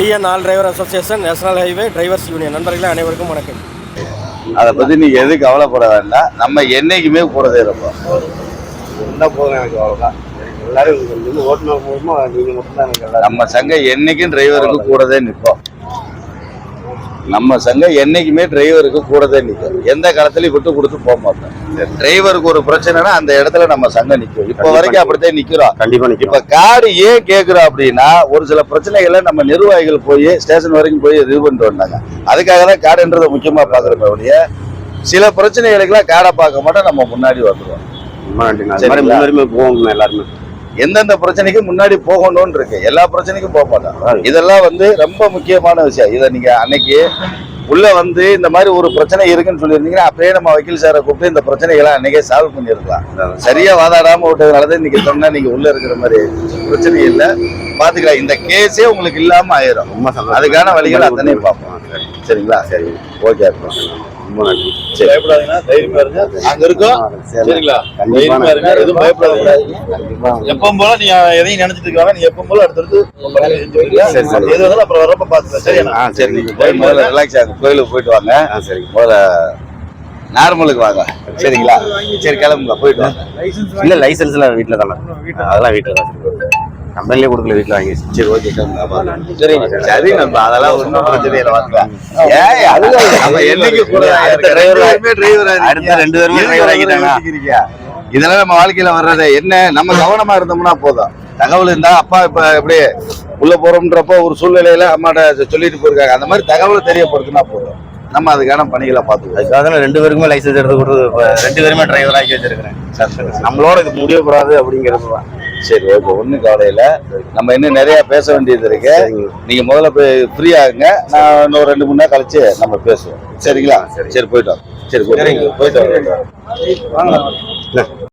TN all driver association national highway drivers union நண்பர்களே அனைவருக்கும் வணக்கம். அதை பற்றி நீங்கள் எதுவும் கவலைப்பட வேண்டாம். நம்ம என்னைக்குமே கூடதே இருப்போம். என்ன போதும் எனக்கு அவ்வளோதான். எல்லாரும் ஓட்டுநர் மூலமா நீங்கள் மட்டும்தான் எனக்கு. நம்ம சங்கம் என்னைக்கும் டிரைவருக்கு கூடதே நிற்போம். நம்ம சங்கம் என்னைக்குமே டிரைவருக்கு கூடதே நிற்கும். எந்த காலத்துலையும் விட்டு கொடுத்து போக மாட்டோம். டிரைவருக்கு ஒரு பிரச்சனைனா அந்த இடத்துல நம்ம சங்கம் நிற்கும். இப்போ வரைக்கும் அப்படித்தான் நிற்கிறோம். கண்டிப்பா நிற்கும். இப்போ கார்டு ஏன் கேட்குறோம் அப்படின்னா, ஒரு சில பிரச்சனைகளை நம்ம நிர்வாகிகள் போய் ஸ்டேஷன் வரைக்கும் போய் இது பண்ணிட்டு வந்தாங்க. அதுக்காக தான் கார்டுன்றதை முக்கியமாக பார்க்குறோம். அப்படியே சில பிரச்சனைகளுக்கெல்லாம் கார்டை பார்க்க மாட்டோம், நம்ம முன்னாடி வந்துடுவோம். முன்னுரிமை போவோம். எல்லாருமே எந்தெந்த பிரச்சனைக்கு முன்னாடி போகணும்னு இருக்கு. எல்லா பிரச்சனைக்கும் போக மாட்டோம். இதெல்லாம் ரொம்ப முக்கியமான விஷயம். இதை நீங்க அன்னைக்கு உள்ள இந்த மாதிரி ஒரு பிரச்சனை இருக்குன்னு சொல்லியிருந்தீங்கன்னா அப்படியே நம்ம வக்கீல் சாரை கூப்பிட்டு இந்த பிரச்சனைகளை அன்னைக்கே சால்வ் பண்ணிருக்கலாம். சரியா வாதாடாம விட்டதுனாலதான் இன்னைக்கு சொன்னா நீங்க உள்ள இருக்கிற மாதிரி பிரச்சனை இல்லை, பாத்துக்கலாம். இந்த கேஸே உங்களுக்கு இல்லாம ஆயிரும். அதுக்கான வழிகள் அத்தனையும் பார்ப்போம். சரிங்களா? சரி, ஓகே. ரொம்ப நன்றி. பயப்படாதீங்கன்னா தைரியமா இருங்க. அங்க இருக்கோம். சரிங்களா? தைரியமா இருங்க. எதுவும் பயப்படாதீங்க. எப்பவும் போல நீங்க எதையும் நினைச்சிட்டு இருக்காங்க. நீங்க எப்பவும் போல அடுத்தடுத்து எது வந்தாலும் அப்புறம் வரப்ப பாத்துக்கலாம். சரியா? சரி, நீங்க போய் முதல்ல ரிலாக்ஸ் ஆகுங்க. கோயிலுக்கு போயிட்டு வாங்க. சரி, முதல்ல நார்மலுக்கு வாங்க. சரிங்களா? சரி, கிளம்புங்க, போயிட்டு வாங்க. இல்ல லைசன்ஸ்ல வீட்டுல தானே, அதெல்லாம் வீட்டுல தான் கம்பெனிலே கொடுக்கல, வீட்டுல வாங்கி. சரி, ஓகே, கிளம்புங்க. சரிங்க, சரி நம்ம அதெல்லாம் ஒன்றும் பிரச்சனை இல்லை, வாங்கலாம். நம்ம என்னைக்கு கூட அடுத்த 2 பேருமே டிரைவர் ஆகிட்டாங்க. இதெல்லாம் நம்ம வாழ்க்கையில வர்றது என்ன, நம்ம கவனமா இருந்தோம்னா போதும். தகவல் இருந்தா அப்பா இப்ப எப்படி உள்ள போறோம்ன்றப்போ ஒரு சூழ்நிலையில அம்மாட்ட சொல்லிட்டு போயிருக்காங்க, அந்த மாதிரி தகவல் தெரியப்படுத்தினா போதும். நம்ம அதுக்கான பணிகளை பார்த்துக்கோம். அதுக்காக 2 பேருக்குமே லைசன்ஸ் எடுத்து கொடுத்து 2 பேருமே டிரைவர் ஆக்கி வச்சிருக்கிறேன். நம்மளோட இது முடியக்கூடாது அப்படிங்கிறது. சரி, ஓகே, ஒன்றும் கவலை இல்லை. நம்ம இன்னும் நிறைய பேச வேண்டியது இருக்கு. நீங்க முதல்ல போய் ஃப்ரீ ஆகுங்க. நான் இன்னும் 2-3 நாள் கழிச்சு நம்ம பேசுவோம். சரிங்களா? சரி, போயிட்டோம். சரி, போயிட்டு வாங்க.